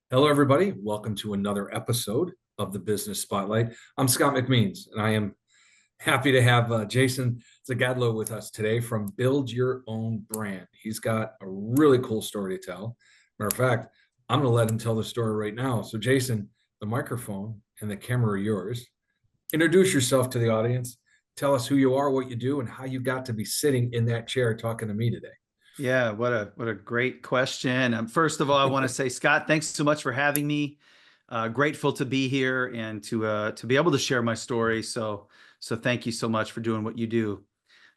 Hello, everybody. Welcome to another episode of the Business Spotlight. I'm Scott McMeans, and I am happy to have Jason Zygadlo with us today from Build Your Own Brand. He's got a really cool story to tell. Matter of fact, I'm going to let him tell the story right now. So, Jason, the microphone and the camera are yours. Introduce yourself to the audience. Tell us who you are, what you do, and how you got to be sitting in that chair talking to me today. Yeah, what a great question. First of all, I want to say, Scott, thanks so much for having me. Grateful to be here and to be able to share my story. So thank you so much for doing what you do.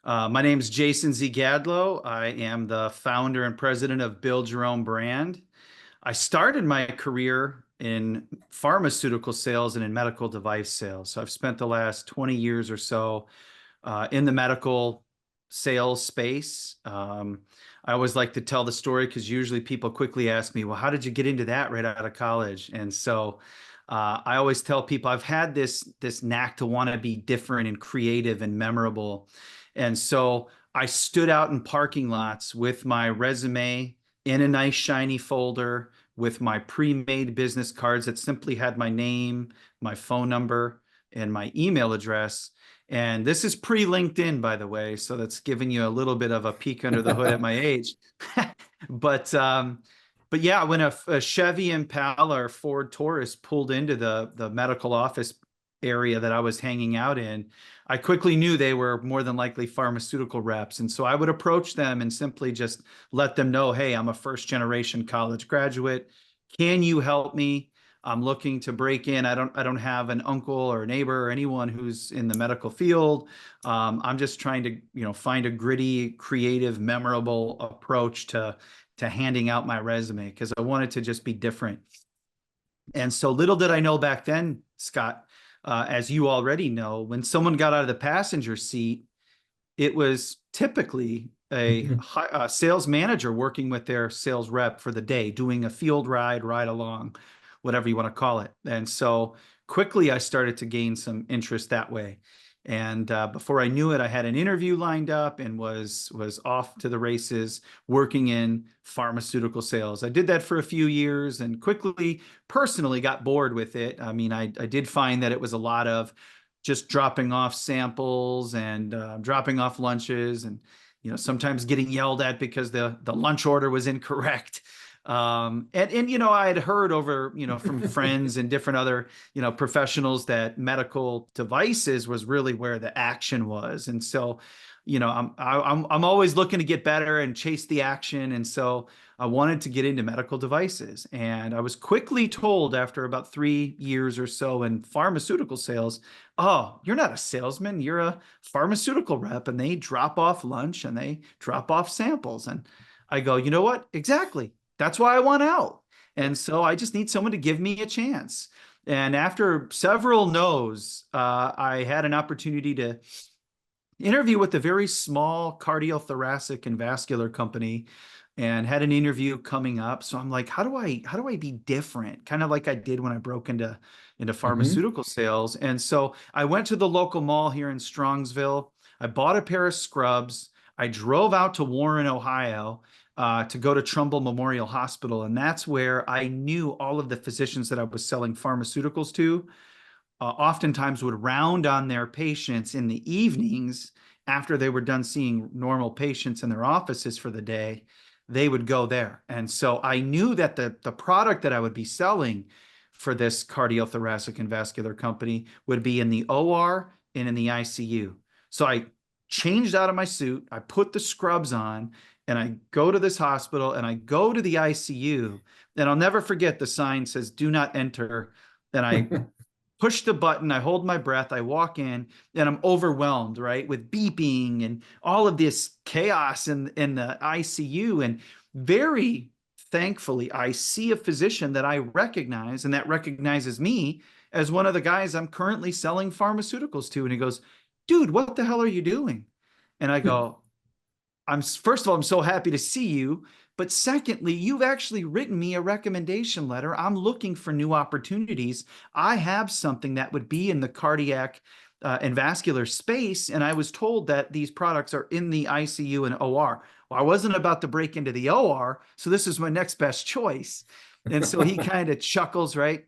My name is Jason Zygadlo. I am the founder and president of Build Your Own Brand. I started my career in pharmaceutical sales and in medical device sales. So I've spent the last 20 years or so in the medical sales space. I always like to tell the story because usually people quickly ask me, well, how did you get into that right out of college? And so I always tell people I've had this knack to want to be different and creative and memorable. And so I stood out in parking lots with my resume in a nice shiny folder with my pre-made business cards that simply had my name, my phone number, and my email address. And this is pre-LinkedIn, by the way, so that's giving you a little bit of a peek under the hood at my age. But but yeah, when a Chevy Impala or Ford Taurus pulled into the medical office area that I was hanging out in, I quickly knew they were more than likely pharmaceutical reps. And so I would approach them and simply just let them know, hey, I'm a first generation college graduate. Can you help me? I'm looking to break in. I don't have an uncle or a neighbor or anyone who's in the medical field. I'm just trying to, find a gritty, creative, memorable approach to handing out my resume because I wanted to just be different. And so little did I know back then, Scott, as you already know, when someone got out of the passenger seat, it was typically a sales manager working with their sales rep for the day, doing a field ride along, whatever you want to call it. And so quickly I started to gain some interest that way. And before I knew it, I had an interview lined up and was off to the races working in pharmaceutical sales. I did that for a few years and quickly personally got bored with it. I mean, I did find that it was a lot of just dropping off samples and dropping off lunches and sometimes getting yelled at because the lunch order was incorrect. And I had heard over from friends and different other professionals that medical devices was really where the action was. And so I'm always looking to get better and chase the action. And so I wanted to get into medical devices. And I was quickly told after about 3 years or so in pharmaceutical sales, oh, you're not a salesman, you're a pharmaceutical rep, and they drop off lunch and they drop off samples. And I go, you know what? Exactly. That's why I want out. And so I just need someone to give me a chance. And after several no's, I had an opportunity to interview with a very small cardiothoracic and vascular company and had an interview coming up. So I'm like, how do I be different? Kind of like I did when I broke into Mhm. pharmaceutical sales. And so I went to the local mall here in Strongsville. I bought a pair of scrubs. I drove out to Warren, Ohio, to go to Trumbull Memorial Hospital. And that's where I knew all of the physicians that I was selling pharmaceuticals to oftentimes would round on their patients in the evenings after they were done seeing normal patients in their offices for the day. They would go there. And so I knew that the product that I would be selling for this cardiothoracic and vascular company would be in the OR and in the ICU. So I changed out of my suit, I put the scrubs on, and I go to this hospital and I go to the ICU. And I'll never forget the sign says, "Do not enter." And I push the button, I hold my breath, I walk in, and I'm overwhelmed, right, with beeping and all of this chaos in the ICU. And very thankfully, I see a physician that I recognize and that recognizes me as one of the guys I'm currently selling pharmaceuticals to. And he goes, "Dude, what the hell are you doing?" And I go, first of all, I'm so happy to see you. But secondly, you've actually written me a recommendation letter. I'm looking for new opportunities. I have something that would be in the cardiac and vascular space. And I was told that these products are in the ICU and OR. Well, I wasn't about to break into the OR. So this is my next best choice. And so he kind of chuckles, right?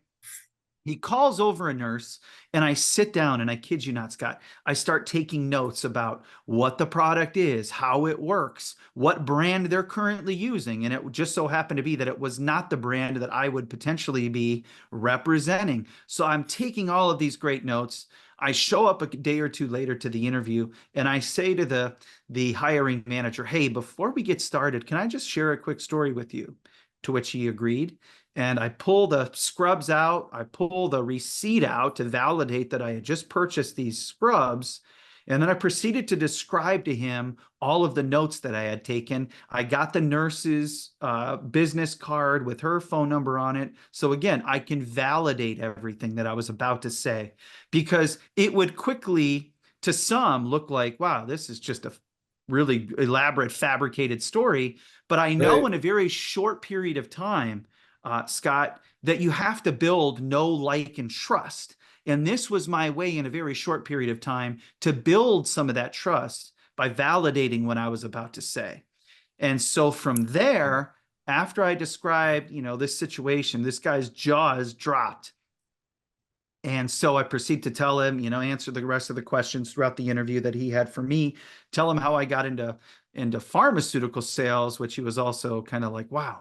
He calls over a nurse, and I sit down, and I kid you not, Scott, I start taking notes about what the product is, how it works, what brand they're currently using. And it just so happened to be that it was not the brand that I would potentially be representing. So I'm taking all of these great notes. I show up a day or two later to the interview, and I say to the hiring manager, hey, before we get started, can I just share a quick story with you? To which he agreed. And I pull the scrubs out. I pull the receipt out to validate that I had just purchased these scrubs. And then I proceeded to describe to him all of the notes that I had taken. I got the nurse's business card with her phone number on it. So again, I can validate everything that I was about to say, because it would quickly, to some, look like, wow, this is just a really elaborate, fabricated story. But I know Right. in a very short period of time, Scott, that you have to build know, like, and trust. And this was my way in a very short period of time to build some of that trust by validating what I was about to say. And so from there, after I described, this situation, this guy's jaws dropped. And so I proceed to tell him, answer the rest of the questions throughout the interview that he had for me, tell him how I got into pharmaceutical sales, which he was also kind of like, wow.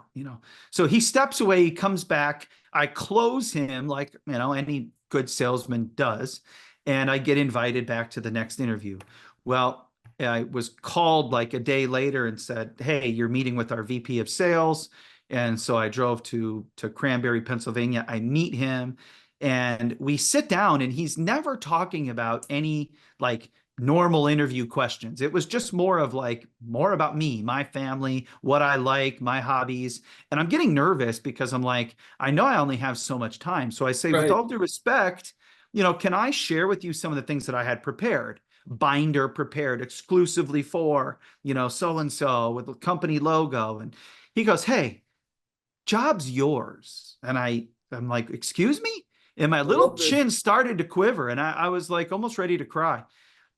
So he steps away, he comes back, I close him like, any good salesman does, and I get invited back to the next interview. Well, I was called like a day later and said, hey, you're meeting with our VP of sales. And so I drove to Cranberry, Pennsylvania. I meet him, and we sit down, and he's never talking about any like normal interview questions. It was just more about me, my family, what I like, my hobbies. And I'm getting nervous because I'm like, I know I only have so much time. So I say, with Right. all due respect, can I share with you some of the things that I had prepared? Binder prepared exclusively for, so and so with the company logo. And he goes, hey, job's yours. And I'm like, excuse me? And my I little love this. chin started to quiver, and I was like almost ready to cry.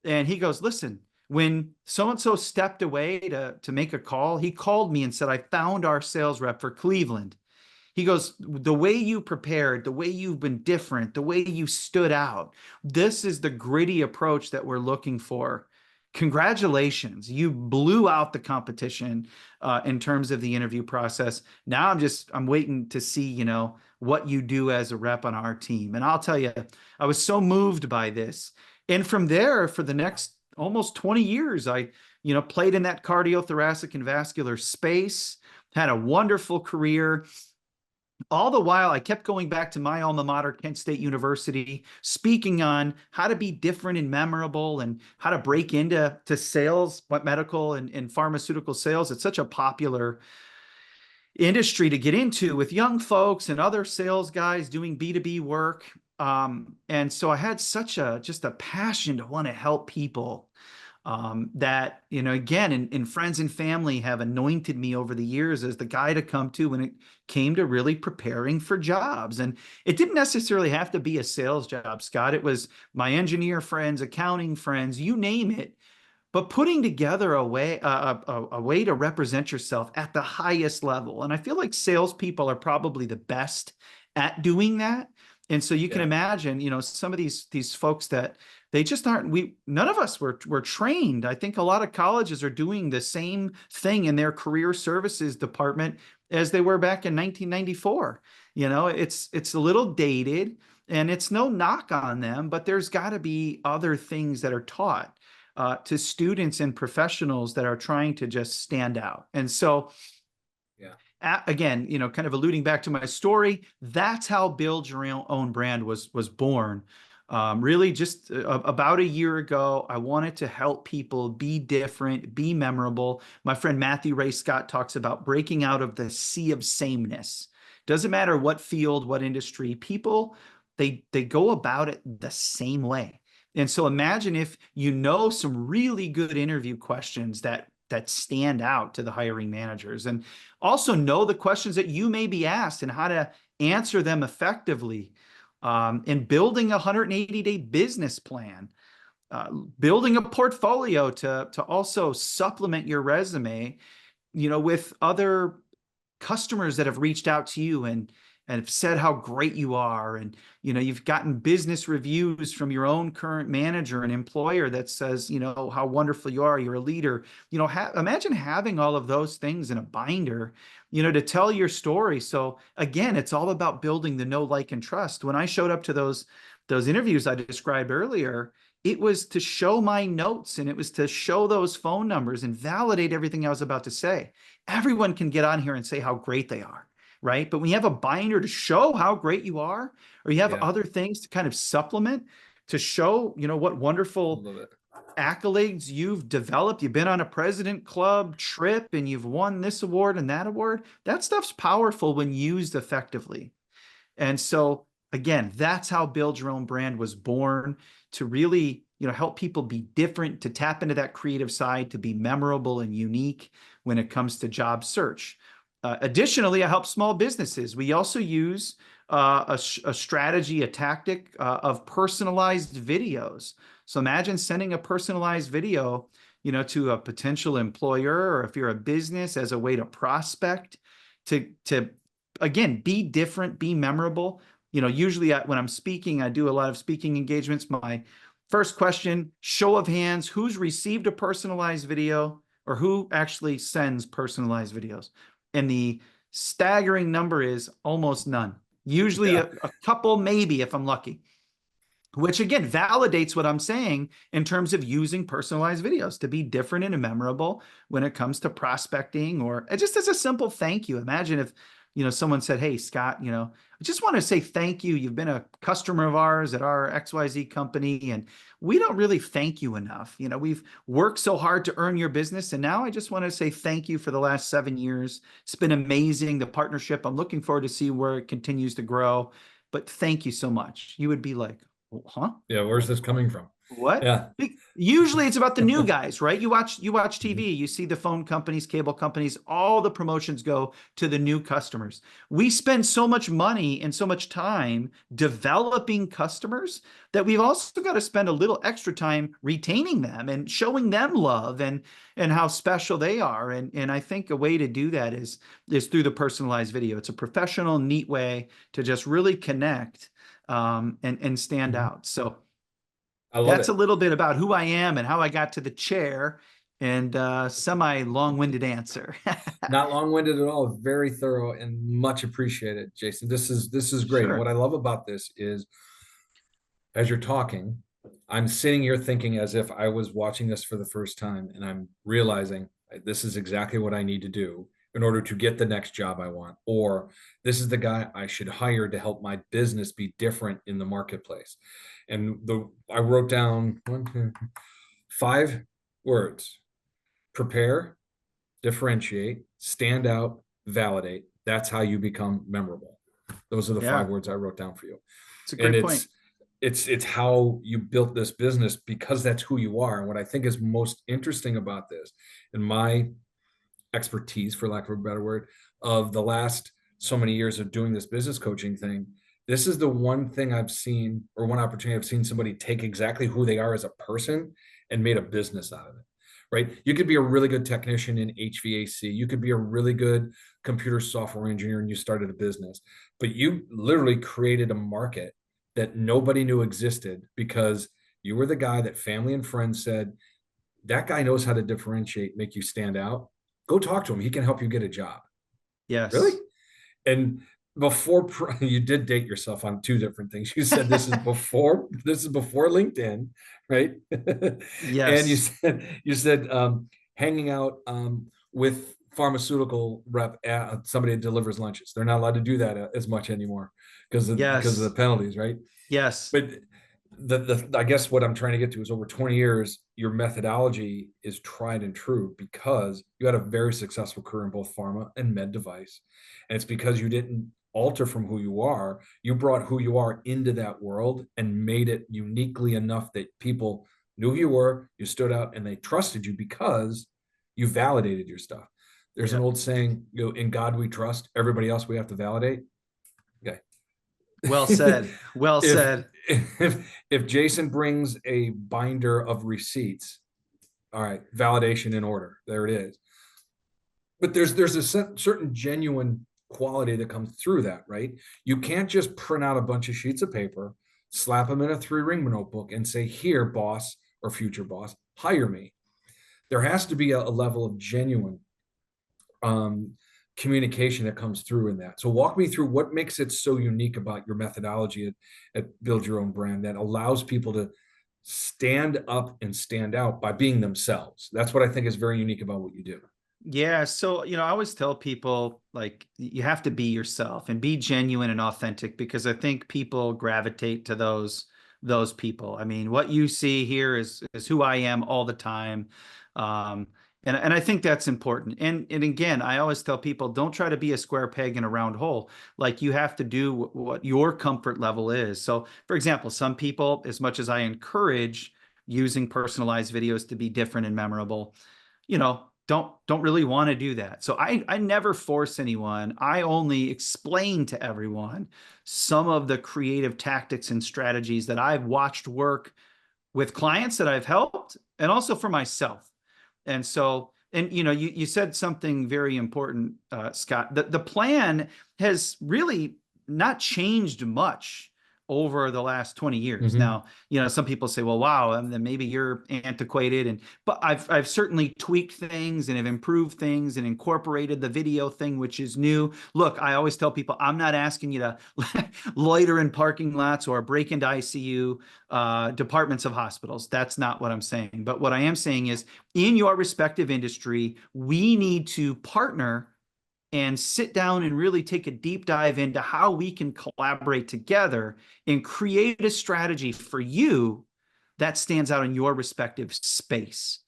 And he goes, listen, when so and so stepped away to make a call, he called me and said, I found our sales rep for Cleveland. He goes, the way you prepared, the way you've been different, the way you stood out, this is the gritty approach that we're looking for. Congratulations. You blew out the competition in terms of the interview process. Now I'm waiting to see, what you do as a rep on our team. And I'll tell you, I was so moved by this. And from there, for the next almost 20 years, I, played in that cardiothoracic and vascular space, had a wonderful career. All the while, I kept going back to my alma mater, Kent State University, speaking on how to be different and memorable and how to break into sales, what medical and pharmaceutical sales. It's such a popular industry to get into with young folks and other sales guys doing B2B work. And so I had just a passion to want to help people, that, again, and friends and family have anointed me over the years as the guy to come to when it came to really preparing for jobs. And it didn't necessarily have to be a sales job, Scott. It was my engineer friends, accounting friends, you name it. But putting together a way to represent yourself at the highest level. And I feel like salespeople are probably the best at doing that. And so you can Yeah. imagine, some of these folks that they just aren't, none of us were trained. I think a lot of colleges are doing the same thing in their career services department as they were back in 1994. It's a little dated, and it's no knock on them, but there's got to be other things that are taught to students and professionals that are trying to just stand out. And so, Yeah. again, kind of alluding back to my story, that's how Build Your Own Brand was born. Really, just about a year ago, I wanted to help people be different, be memorable. My friend Matthew Ray Scott talks about breaking out of the sea of sameness. Doesn't matter what field, what industry, people, they go about it the same way. And so imagine if some really good interview questions that stand out to the hiring managers, and also know the questions that you may be asked and how to answer them effectively, in building a 180-day business plan, building a portfolio to also supplement your resume, with other customers that have reached out to you and have said how great you are. And, you've gotten business reviews from your own current manager and employer that says, how wonderful you are. You're a leader. Imagine having all of those things in a binder, to tell your story. So again, it's all about building the know, like, and trust. When I showed up to those interviews I described earlier, it was to show my notes, and it was to show those phone numbers and validate everything I was about to say. Everyone can get on here and say how great they are, right? But when you have a binder to show how great you are, or you have Yeah. other things to kind of supplement to show, what wonderful Love it. accolades you've developed. You've been on a president club trip and you've won this award and that award. That stuff's powerful when used effectively. And so again, that's how Build Your Own Brand was born, to really, help people be different, to tap into that creative side, to be memorable and unique when it comes to job search. Additionally, I help small businesses. We also use a strategy, a tactic of personalized videos. So imagine sending a personalized video, to a potential employer, or if you're a business, as a way to prospect, to again, be different, be memorable. Usually when I'm speaking, I do a lot of speaking engagements. My first question, show of hands, who's received a personalized video, or who actually sends personalized videos? And the staggering number is almost none. Usually Yeah. a couple, maybe, if I'm lucky, which again validates what I'm saying in terms of using personalized videos to be different and memorable when it comes to prospecting, or just as a simple thank you. Imagine if, someone said, "Hey, Scott, I just want to say thank you. You've been a customer of ours at our XYZ company, and we don't really thank you enough. We've worked so hard to earn your business, and now I just want to say thank you for the last 7 years. It's been amazing, the partnership. I'm looking forward to see where it continues to grow, but thank you so much." You would be like, "Huh? Yeah. Where's this coming from? What?" Yeah. Usually it's about the new guys, right? You watch Mhm. TV, you see the phone companies, cable companies, all the promotions go to the new customers. We spend so much money and so much time developing customers that we've also got to spend a little extra time retaining them and showing them love and how special they are. And I think a way to do that is through the personalized video. It's a professional, neat way to just really connect and stand Mhm. out. So I love that's a it. little bit about who I am and how I got to the chair, and semi long-winded answer. Not long-winded at all. Very thorough and much appreciated, Jason. This is great. And what Sure. I love about this is, as you're talking, I'm sitting here thinking as if I was watching this for the first time, and I'm realizing this is exactly what I need to do in order to get the next job I want, or this is the guy I should hire to help my business be different in the marketplace. And I wrote down 5 words: prepare, differentiate, stand out, validate. That's how you become memorable. Those are the five Yeah, words I wrote down for you. it's a And great point. it's how you built this business, because that's who you are. And what I think is most interesting about this, and my expertise, for lack of a better word, of the last so many years of doing this business coaching thing, this is the one thing I've seen, or one opportunity I've seen somebody take exactly who they are as a person and made a business out of it. Right? You could be a really good technician in HVAC. You could be a really good computer software engineer and you started a business, but you literally created a market that nobody knew existed because you were the guy that family and friends said, that guy knows how to differentiate, make you stand out. Go talk to him. He can help you get a job. Really? Yes. And before you did date yourself on 2 different things. You said this is before LinkedIn, right? And you Yes. said hanging out with pharmaceutical rep somebody that delivers lunches. They're not allowed to do that as much anymore because of the Yes. penalties, right? Yes. But the I guess what I'm trying to get to is, over 20 years, your methodology is tried and true because you had a very successful career in both pharma and med device. And it's because you didn't alter from who you are. You brought who you are into that world and made it uniquely enough that people knew who you were, you stood out, and they trusted you because you validated your stuff. There's an Yeah. old saying, in God we trust, everybody else we have to validate. Okay. Well said. Well if said. if Jason brings a binder of receipts, all right, validation in order. There it is. But there's a certain genuine quality that comes through that, right? You can't just print out a bunch of sheets of paper, slap them in a 3-ring notebook, and say, "Here, boss or future boss, hire me." There has to be a level of genuine um, communication that comes through in that. So walk me through what makes it so unique about your methodology at Build Your Own Brand that allows people to stand up and stand out by being themselves. That's what I think is very unique about what you do. Yeah, so I always tell people like you have to be yourself and be genuine and authentic because I think people gravitate to those people. I mean, what you see here is who I am all the time. Um, and I think that's important. And again, I always tell people don't try to be a square peg in a round hole. Like you have to do what your comfort level is. So, for example, some people, as much as I encourage using personalized videos to be different and memorable, don't really want to do that. So I never force anyone. I only explain to everyone some of the creative tactics and strategies that I've watched work with clients that I've helped and also for myself. And so, and you said something very important, Scott. The plan has really not changed much over the last 20 years. Mm-hmm. Now, some people say, well, wow, and then maybe you're antiquated. But I've certainly tweaked things and have improved things and incorporated the video thing, which is new. Look, I always tell people, I'm not asking you to loiter in parking lots or break into ICU departments of hospitals. That's not what I'm saying. But what I am saying is in your respective industry, we need to partner and sit down and really take a deep dive into how we can collaborate together and create a strategy for you that stands out in your respective space.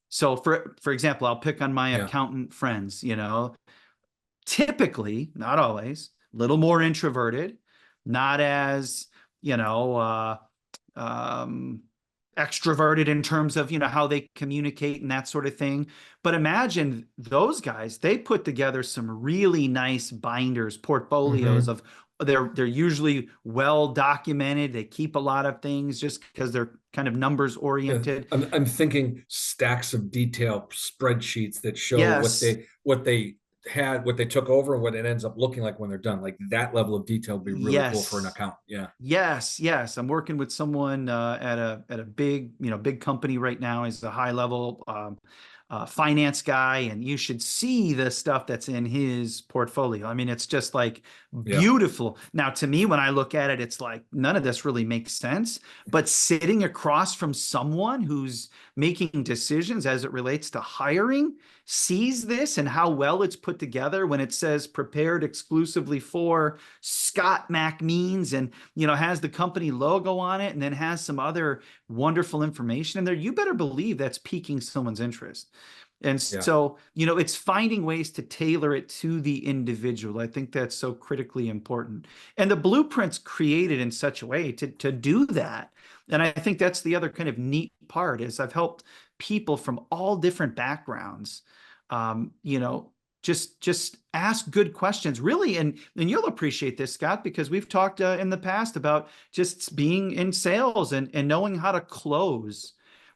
So for example, I'll pick on my Yeah. accountant friends, typically, not always, a little more introverted, not as, you know, um, extroverted in terms of how they communicate and that sort of thing. But imagine those guys, they put together some really nice binders, portfolios Mm-hmm. of they're usually well documented. They keep a lot of things just because they're kind of numbers Yeah. oriented. I'm thinking stacks of detail spreadsheets that show Yes. what they had, what they took over, and what it ends up looking like when they're done. Like that level of detail would be really cool for an Yes. account. Yeah. Yes. I'm working with someone at a big, big company right now. He's a high level finance guy, and you should see the stuff that's in his portfolio. I mean, it's just like Yeah. beautiful. Now, to me, when I look at it, it's like none of this really makes sense. But sitting across from someone who's making decisions as it relates to hiring sees this and how well it's put together when it says prepared exclusively for Scott McMeans and has the company logo on it and then has some other wonderful information in there, you better believe that's piquing someone's interest. And Yeah. so, it's finding ways to tailor it to the individual. I think that's so critically important. And the blueprint's created in such a way to do that. And I think that's the other kind of neat part is I've helped people from all different backgrounds, um, you know, just ask good questions, really. And you'll appreciate this, Scott, because we've talked in the past about just being in sales and knowing how to close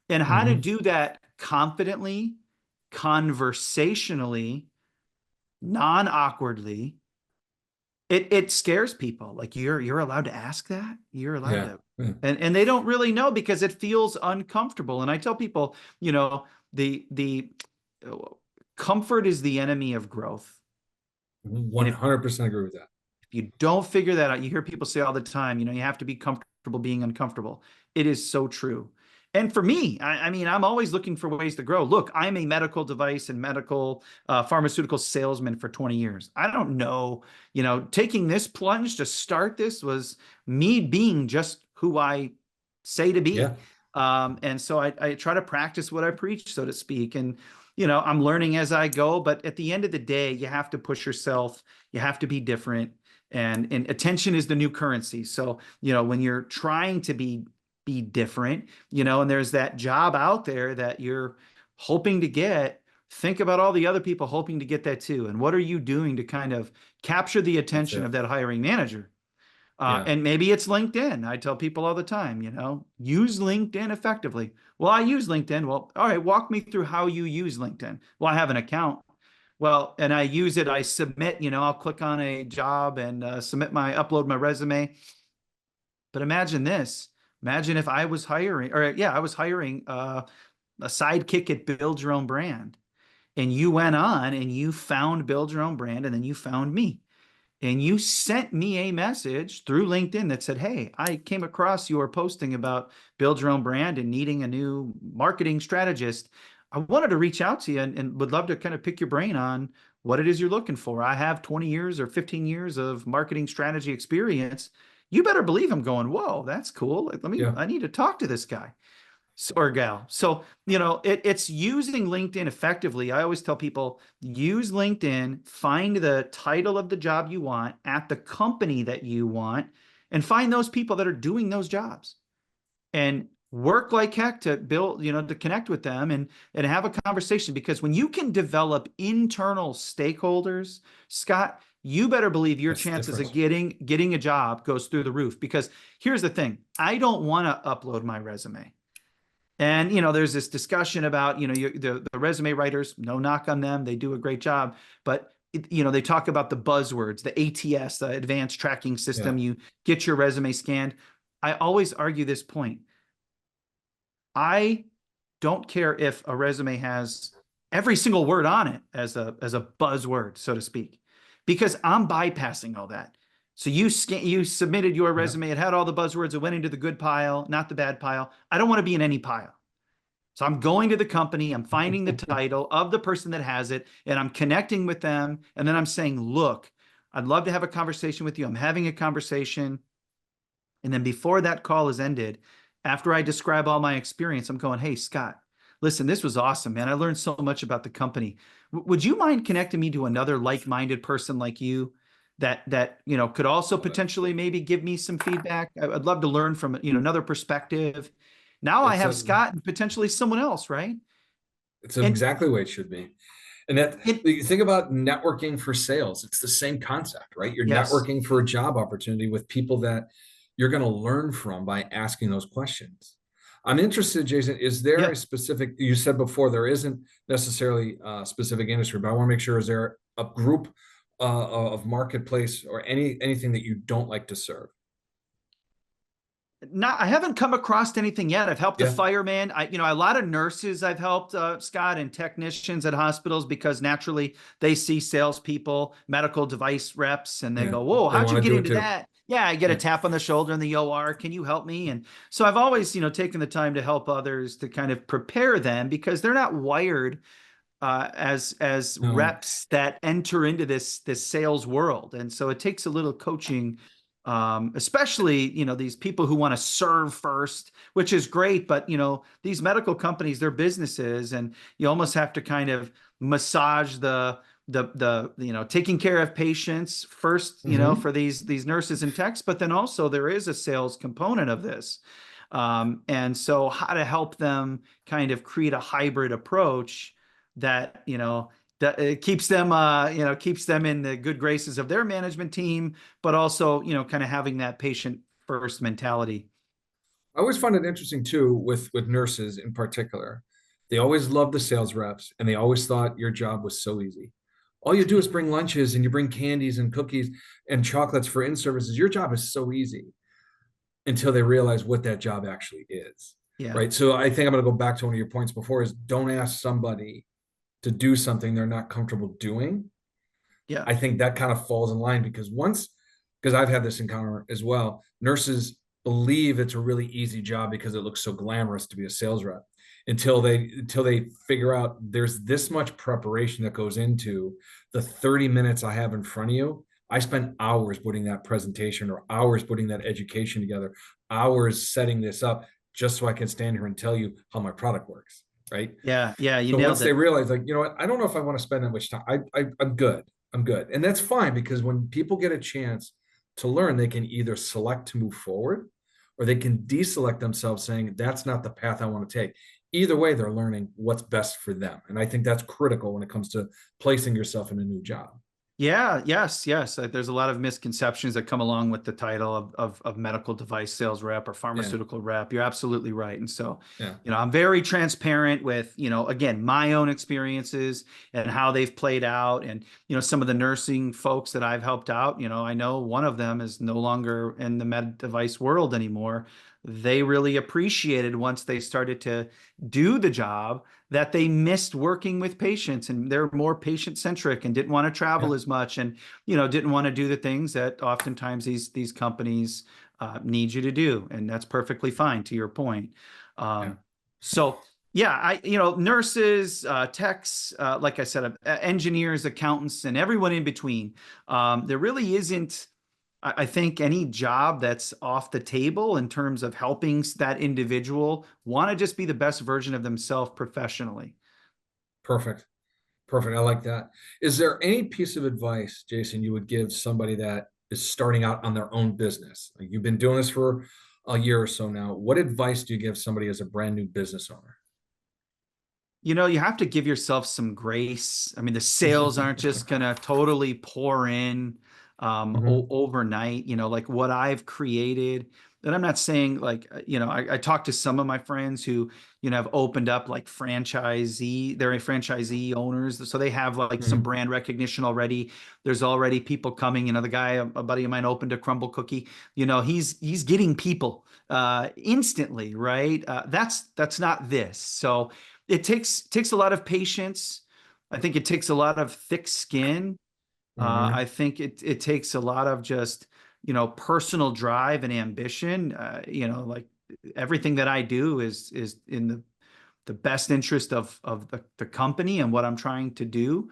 and how to Mm-hmm. do that confidently, conversationally, non-awkwardly. It scares people. Like you're allowed to ask that. You're allowed Yeah. to, Yeah. and they don't really know because it feels uncomfortable. And I tell people, the uh, comfort is the enemy of growth. And if 100% agree with that. you don't figure that out, you hear people say all the time, you have to be comfortable being uncomfortable. It is so true. And for me, I mean, I'm always looking for ways to grow. Look, I'm a medical device and medical pharmaceutical salesman for 20 years. I don't know, taking this plunge to start this was me being just who I say to be. Yeah. And so I try to practice what I preach, so to speak. And, I'm learning as I go. But at the end of the day, you have to push yourself. You have to be different. And attention is the new currency. So, when you're trying to be different, and there's that job out there that you're hoping to get, think about all the other people hoping to get that too. And what are you doing to kind of capture the That's attention of it. that hiring manager? Yeah. And maybe it's LinkedIn. I tell people all the time, use LinkedIn effectively. Well, I use LinkedIn. Well, all right, walk me through how you use LinkedIn. Well, I have an account. Well, and I use it, I submit, I'll click on a job and upload my resume. But imagine this. Imagine if I was hiring, or yeah, I was hiring a sidekick at Build Your Own Brand. And you went on and you found Build Your Own Brand, and then you found me. And you sent me a message through LinkedIn that said, "Hey, I came across your posting about Build Your Own Brand and needing a new marketing strategist. I wanted to reach out to you and would love to kind of pick your brain on what it is you're looking for. I have 20 years or 15 years of marketing strategy experience." You better believe I'm going, "Whoa, that's cool. Yeah, I need to talk to this guy or gal." So, it's using LinkedIn effectively. I always tell people, use LinkedIn, find the title of the job you want at the company that you want, and find those people that are doing those jobs and work like heck to build, to connect with them and have a conversation. Because when you can develop internal stakeholders, Scott, you better believe your that's the chances of difference. getting a job goes through the roof. Because here's the thing, I don't want to upload my resume. And there's this discussion about the resume writers. No knock on them; they do a great job. But they talk about the buzzwords, the ATS, the advanced tracking Yeah. system. You get your resume scanned. I always argue this point. I don't care if a resume has every single word on it as a buzzword, so to speak, because I'm bypassing all that. So you submitted your Yeah. resume. It had all the buzzwords. It went into the good pile, not the bad pile. I don't want to be in any pile. So I'm going to the company, I'm finding the title of the person that has it, and I'm connecting with them. And then I'm saying, "Look, I'd love to have a conversation with you. I'm having a conversation." And then before that call is ended, after I describe all my experience, I'm going, "Hey, Scott, listen, this was awesome, man. I learned so much about the company. Would you mind connecting me to another like-minded person like you that could also Love it. potentially maybe give me some feedback? I'd love to learn from another perspective." Now I It's have a Scott and potentially someone else, right? it's And exactly the way it should be. And that it, you think about networking for sales, it's the same concept, right? You're yes, networking for a job opportunity with people that you're going to learn from by asking those questions. I'm interested, Jason, is there yeah. a specific, you said before, there isn't necessarily a specific industry, but I want to make sure, is there a group of marketplace or anything that you don't like to serve? Not, I haven't come across anything yet. I've helped a Yeah, fireman. A lot of nurses I've helped, Scott, and technicians at hospitals because naturally they see salespeople, medical device reps, and they yeah. go, "Whoa, They how'd you want to get do it into too. that?" Yeah, I get a Yeah. tap on the shoulder in the OR. "Can you help me?" And so I've always, taken the time to help others to kind of prepare them because they're not wired as No. reps that enter into this sales world, and so it takes a little coaching, especially these people who want to serve first, which is great, but these medical companies, they're businesses, and you almost have to kind of massage the taking care of patients first, Hmm. for these nurses and techs, but then also there is a sales component of this. And so how to help them kind of create a hybrid approach that that it keeps them in the good graces of their management team, but also kind of having that patient first mentality. I always find it interesting too with nurses in particular. They always loved the sales reps and they always thought your job was so easy. All you do is bring lunches and you bring candies and cookies and chocolates for in services. Your job is so easy until they realize what that job actually is. Yeah, Right. So I think I'm going to go back to one of your points before is don't ask somebody to do something they're not comfortable doing. yeah, I think that kind of falls in line because I've had this encounter as well. Nurses believe it's a really easy job because it looks so glamorous to be a sales rep until they figure out there's this much preparation that goes into the 30 minutes I have in front of you. I spent hours putting that presentation or hours putting that education together, hours setting this up just so I can stand here and tell you how my product works. Right. yeah, yeah. You So once nailed they it. realize, like, you know what, I don't know if I want to spend that much time. I'm good. I'm good. And that's fine because when people get a chance to learn, they can either select to move forward or they can deselect themselves saying, that's not the path I want to take. Either way, they're learning what's best for them. And I think that's critical when it comes to placing yourself in a new job. Yeah, yes, yes. There's a lot of misconceptions that come along with the title of medical device sales rep or Yeah, pharmaceutical rep. You're absolutely right. And so, yeah, I'm very transparent with, again, my own experiences and how they've played out. And, some of the nursing folks that I've helped out, I know one of them is no longer in the med device world anymore. They really appreciated once they started to do the job that they missed working with patients, and they're more patient centric and didn't want to travel yeah, as much, and didn't want to do the things that oftentimes these companies need you to do, and that's perfectly fine, to your point. yeah. So yeah, nurses, techs, like I said, engineers, accountants, and everyone in between. There really isn't, I think, any job that's off the table in terms of helping that individual want to just be the best version of themselves professionally. Perfect. Perfect. I like that. Is there any piece of advice, Jason, you would give somebody that is starting out on their own business? Like, you've been doing this for a year or so now. What advice do you give somebody as a brand new business owner? You have to give yourself some grace. I mean, the sales aren't just gonna totally pour in Mhm, overnight. Like what I've created. And I'm not saying like, I talked to some of my friends who, have opened up like they're a franchisee owners. So they have like some mhm, brand recognition already. There's already people coming. The guy, a buddy of mine opened a crumble cookie. He's getting people instantly, right? That's not this. So it takes a lot of patience. I think it takes a lot of thick skin. I mhm. think it takes a lot of just personal drive and ambition. Like everything that I do is in the best interest of the company and what I'm trying to do.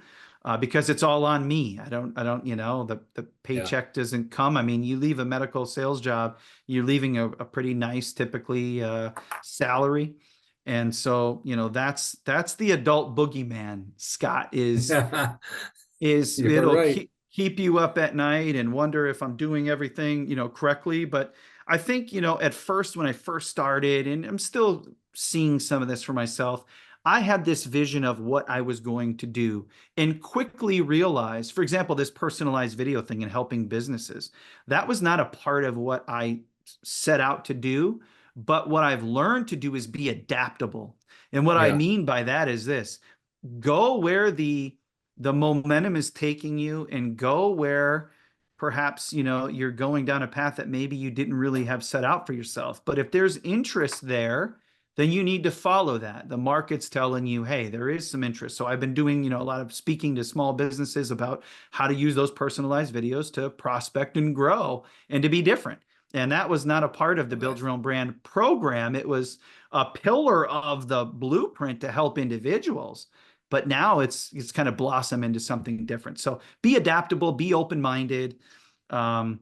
Because it's all on me. I don't, the Yeah. paycheck doesn't come. I mean, you leave a medical sales job, you're leaving a pretty nice, typically, salary. And so, that's the adult boogeyman, Scott, is You're it'll right. keep you up at night and wonder if I'm doing everything, correctly. But I think, at first, when I first started, and I'm still seeing some of this for myself, I had this vision of what I was going to do and quickly realized, for example, this personalized video thing and helping businesses, that was not a part of what I set out to do. But what I've learned to do is be adaptable. And what I Yeah. mean by that is this: go where the momentum is taking you, and go where perhaps you're going down a path that maybe you didn't really have set out for yourself. But if there's interest there, then you need to follow that. The market's telling you, hey, there is some interest. So I've been doing a lot of speaking to small businesses about how to use those personalized videos to prospect and grow and to be different. And that was not a part of the Build Right. Your Own Brand program. It was a pillar of the blueprint to help individuals. But now it's kind of blossom into something different. So be adaptable, be open-minded, um,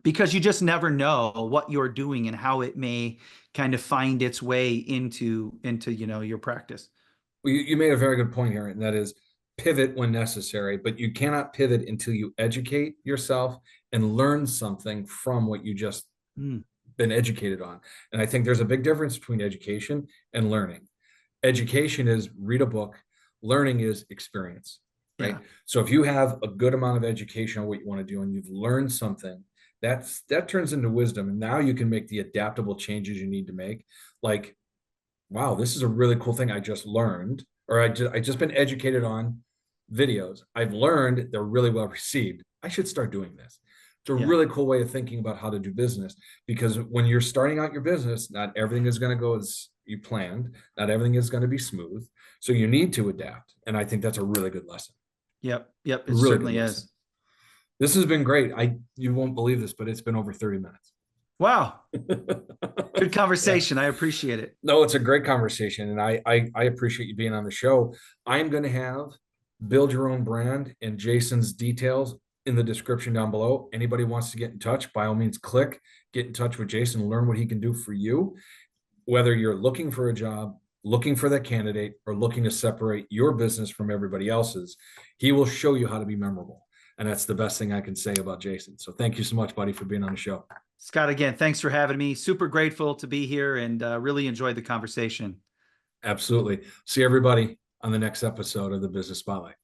because you just never know what you're doing and how it may kind of find its way into your practice. Well, you made a very good point here, and that is pivot when necessary, but you cannot pivot until you educate yourself and learn something from what you just Mm, been educated on. And I think there's a big difference between education and learning. Education is read a book, learning is experience, right? yeah, So if you have a good amount of education on what you want to do and you've learned something, that turns into wisdom. And now you can make the adaptable changes you need to make. Like, wow, this is a really cool thing I just learned, or I just been educated on videos. I've learned they're really well received. I should start doing this. It's a yeah, really cool way of thinking about how to do business, because when you're starting out your business, not everything is going to go as you planned. Not everything is going to be smooth. So you need to adapt. And I think that's a really good lesson. yep, A it really good certainly lesson. is. This has been great. You won't believe this, but it's been over 30 minutes. Wow, good Yeah. conversation. I appreciate it. No, it's a great conversation, and I appreciate you being on the show. I'm going to have build your own brand and Jason's details in the description down below. Anybody wants to get in touch, by all means, click, get in touch with Jason, learn what he can do for you. Whether you're looking for a job, looking for that candidate, or looking to separate your business from everybody else's, he will show you how to be memorable. And that's the best thing I can say about Jason. So thank you so much, buddy, for being on the show. Scott, again, thanks for having me. Super grateful to be here, and really enjoyed the conversation. Absolutely. See everybody on the next episode of the Business Spotlight.